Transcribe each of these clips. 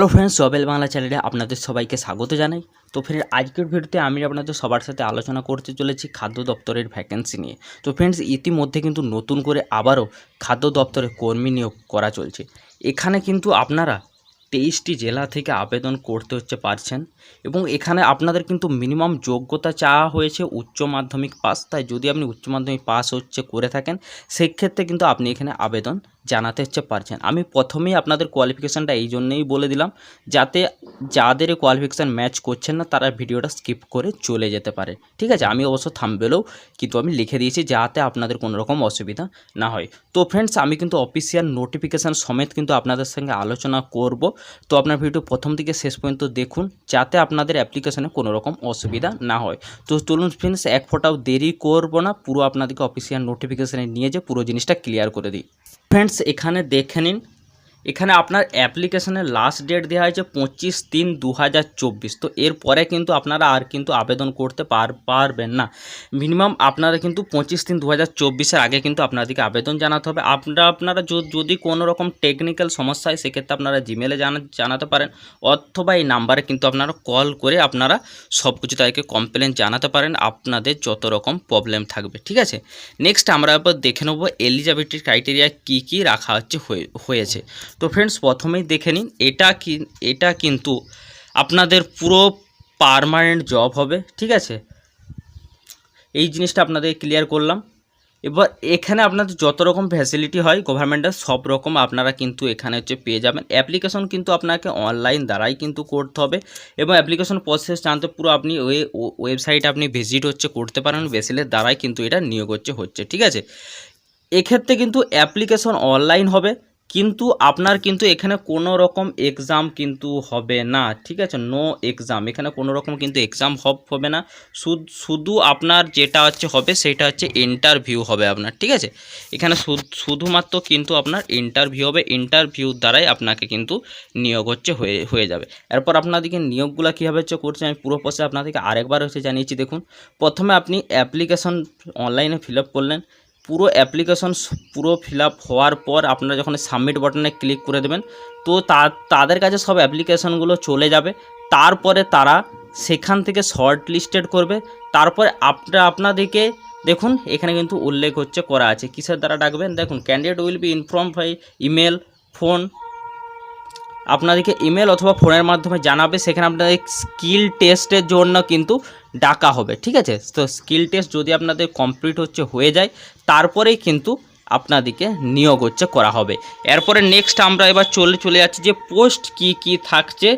Hello friends, জবেল Bangla চ্যানেলে আপনাদের সবাইকে স্বাগত জানাই। তো ফ্রেন্ডস, আজকের ভিডিওতে আমি আপনাদের সবার সাথে আলোচনা করতে চলেছি খাদ্য দপ্তরের ভ্যাকেন্সি নিয়ে। তো ফ্রেন্ডস, ইতিমধ্যে কিন্তু নতুন করে আবারও খাদ্য দপ্তরে কর্মী নিয়োগ করা চলছে। এখানে কিন্তু আপনারা 23টি জেলা থেকে আবেদন করতে পারছেন এবং এখানে আপনাদের কিন্তু মিনিমাম যোগ্যতা চাওয়া হয়েছে উচ্চ মাধ্যমিক পাস। তাই যদি আপনি উচ্চ মাধ্যমিক পাস করে থাকেন, সেক্ষেত্রে কিন্তু আপনি এখানে আবেদন জানাতে পারছেন। আমি প্রথমেই আপনাদের কোয়ালিফিকেশানটা এই জন্যই বলে দিলাম, যাতে যাদের কোয়ালিফিকেশান ম্যাচ করছেন না তারা ভিডিওটা স্কিপ করে চলে যেতে পারে। ঠিক আছে, আমি অবশ্য থাম্বনেলেও কিন্তু আমি লিখে দিয়েছি যাতে আপনাদের কোনো রকম অসুবিধা না হয়। তো ফ্রেন্ডস, আমি কিন্তু অফিসিয়াল নোটিফিকেশান সমেত কিন্তু আপনাদের সঙ্গে আলোচনা করব। তো আপনার ভিডিও প্রথম থেকে শেষ পর্যন্ত দেখুন যাতে আপনাদের অ্যাপ্লিকেশনে কোনো রকম অসুবিধা না হয়। তো চলুন ফ্রেন্ডস, এক ফোঁটাও দেরি করব না, পুরো আপনাদেরকে অফিসিয়াল নোটিফিকেশানে নিয়ে যে পুরো জিনিসটা ক্লিয়ার করে দিই। ফ্রেন্ডস, এখানে দেখে নিন, এখানে আপনার অ্যাপ্লিকেশনের লাস্ট ডেট দেওয়া হয়েছে 25/3/2024। তো এরপরে কিন্তু আপনারা আর কিন্তু আবেদন করতে পারবেন না। মিনিমাম আপনারা কিন্তু 25/3/2024 আগে কিন্তু আপনাদেরকে আবেদন জানাতে হবে। আপনারা যদি কোনো রকম টেকনিক্যাল সমস্যা হয় সেক্ষেত্রে আপনারা জিমেলে জানাতে পারেন, অথবা এই নাম্বারে কিন্তু আপনারা কল করে আপনারা সব কিছু তাদেরকে কমপ্লেন জানাতে পারেন, আপনাদের যত রকম প্রবলেম থাকবে। ঠিক আছে, নেক্সট আমরা এবার দেখে নেব এলিজিবিলিটি ক্রাইটেরিয়া কী রাখা হয়েছে। তো ফ্রেন্ডস, প্রথমেই দেখে নিন, এটা কিন্তু আপনাদের পুরো পার্মানেন্ট জব হবে। ঠিক আছে, এই জিনিসটা আপনাদের ক্লিয়ার করলাম। এবার এখানে আপনাদের যত রকম ফ্যাসিলিটি হয় গভর্নমেন্টের সব রকম আপনারা কিন্তু এখানে পেয়ে যাবেন। অ্যাপ্লিকেশন কিন্তু আপনাকে অনলাইন দ্বারাই কিন্তু করতে হবে এবং অ্যাপ্লিকেশন প্রসেস জানতে পুরো আপনি ওয়েবসাইটে আপনি ভিজিট করতে পারেন, ভেসেলের দ্বারাই কিন্তু এটা নিয়োগ হচ্ছে। ঠিক আছে, এক্ষেত্রে কিন্তু অ্যাপ্লিকেশন অনলাইন হবে, কিন্তু আপনার কিন্তু এখানে কোনো রকম এক্সাম কিন্তু হবে না। ঠিক আছে, নো এক্সাম, এখানে কোনো রকম কিন্তু এক্সাম হবে না। শুধু আপনার যেটা হবে সেটা ইন্টারভিউ হবে আপনার। ঠিক আছে, এখানে শুধুমাত্র কিন্তু আপনার ইন্টারভিউ হবে, ইন্টারভিউ দ্বারাই আপনাকে কিন্তু নিয়োগ হয়ে যাবে। এরপর আপনাদেরকে নিয়োগগুলো কীভাবে করছে আমি পুরো প্রসেস আপনাদেরকে আরেকবার জানিয়েছি। দেখুন, প্রথমে আপনি অ্যাপ্লিকেশন অনলাইনে ফিল আপ করলেন, পুরো অ্যাপ্লিকেশন পুরো ফিল আপ হওয়ার পর আপনারা যখন সাবমিট বাটনে ক্লিক করে দেবেন, তো তাদের কাছে সব অ্যাপ্লিকেশনগুলো চলে যাবে। তারপরে তারা সেখান থেকে শর্ট লিস্টেড করবে। তারপরে আপনাদেরকে দেখুন এখানে কিন্তু উল্লেখ করা আছে কিসের দ্বারা ডাকবেন। দেখুন, candidate will be inform by email, phone, আপনাদেরকে ইমেল অথবা ফোনের মাধ্যমে জানাবে। সেখানে আপনাদের স্কিল টেস্টের জন্য কিন্তু ডাকা হবে। ঠিক আছে, তো স্কিল টেস্ট যদি আপনাদের কমপ্লিট হয়ে যায়, তারপরেই কিন্তু আপনাদেরকে নিয়োগ করা হবে। এরপরে নেক্সট আমরা এবার চলে যাচ্ছি যে পোস্ট কি থাকছে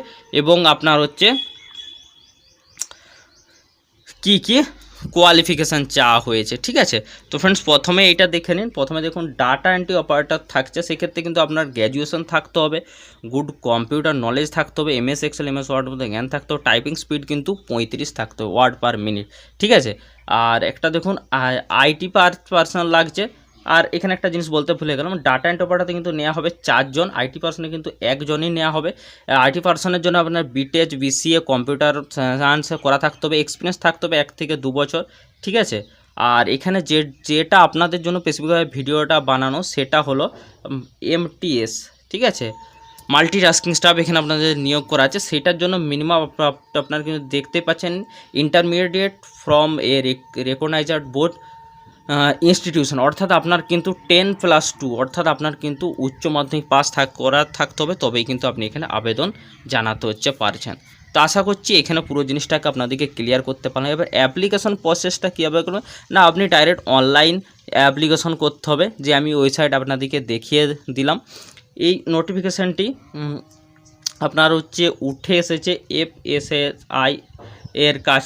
এবং আপনার কি কোয়ালিফিকেশান চাওয়া হয়েছে। ঠিক আছে, তো ফ্রেন্ডস, প্রথমে এটা দেখে নিন। প্রথমে দেখুন ডাটা এন্ট্রি অপারেটর থাকছে, সেক্ষেত্রে কিন্তু আপনার গ্র্যাজুয়েশন থাকতে হবে, গুড কম্পিউটার নলেজ থাকতে হবে, MS এক্সেল MS ওয়ার্ডের মধ্যে জ্ঞান থাকতে হবে, টাইপিং স্পিড কিন্তু 35 থাকতে হবে ওয়ার্ড পার মিনিট। ঠিক আছে, আর একটা দেখুন IT পার্সন লাগছে। আর এখানে একটা জিনিস বলতে ভুলে গেলাম, ডাটা এন্ট্রি অপারেটরে কিন্তু নেওয়া হবে 4 জন, IT পার্সনে কিন্তু 1 জনই নেওয়া হবে। IT পার্সনের জন্য আপনার BTech BCA কম্পিউটার সায়েন্স করা থাকতে হবে, এক্সপিরিয়েন্স থাকতে হবে 1 থেকে 2 বছর। ঠিক আছে, আর এখানে যেটা আপনাদের জন্য স্পেসিফিকভাবে ভিডিওটা বানানো সেটা হলো MTS। ঠিক আছে, মাল্টিটাস্কিং স্টাফ এখানে আপনাদের নিয়োগ করা আছে। সেটার জন্য মিনিমাম আপনারা কিন্তু দেখতে পাচ্ছেন intermediate from a recognized board institution, অর্থাৎ আপনার কিন্তু 10+2 অর্থাৎ আপনার কিন্তু উচ্চ মাধ্যমিক পাস থাকতে হবে, তবেই কিন্তু আপনি এখানে আবেদন জানাতে পারছেন। তো আশা করছি এখানে পুরো জিনিসটাকে আপনাদেরকে ক্লিয়ার করতে পারবেন। এবার অ্যাপ্লিকেশন প্রসেসটা কীভাবে করবেন না, আপনি ডাইরেক্ট অনলাইন অ্যাপ্লিকেশন করতে হবে, যে আমি ওয়েবসাইট আপনাদেরকে দেখিয়ে দিলাম। এই নোটিফিকেশানটি আপনার উঠে এসেছে FSSAI এর কাছ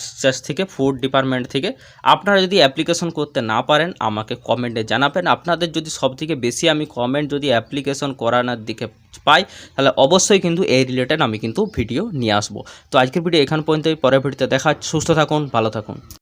থেকে, ফুড ডিপার্টমেন্ট থেকে। আপনারা যদি অ্যাপ্লিকেশন করতে না পারেন আমাকে কমেন্টে জানাবেন। আপনাদের যদি সবথেকে বেশি আমি কমেন্ট যদি অ্যাপ্লিকেশন করানোর দিকে পাই, তাহলে অবশ্যই কিন্তু এই রিলেটেড আমি কিন্তু ভিডিও নিয়ে আসবো। তো আজকের ভিডিও এখান পর্যন্তই, পরের ভিডিওতে দেখা। সুস্থ থাকুন, ভালো থাকুন।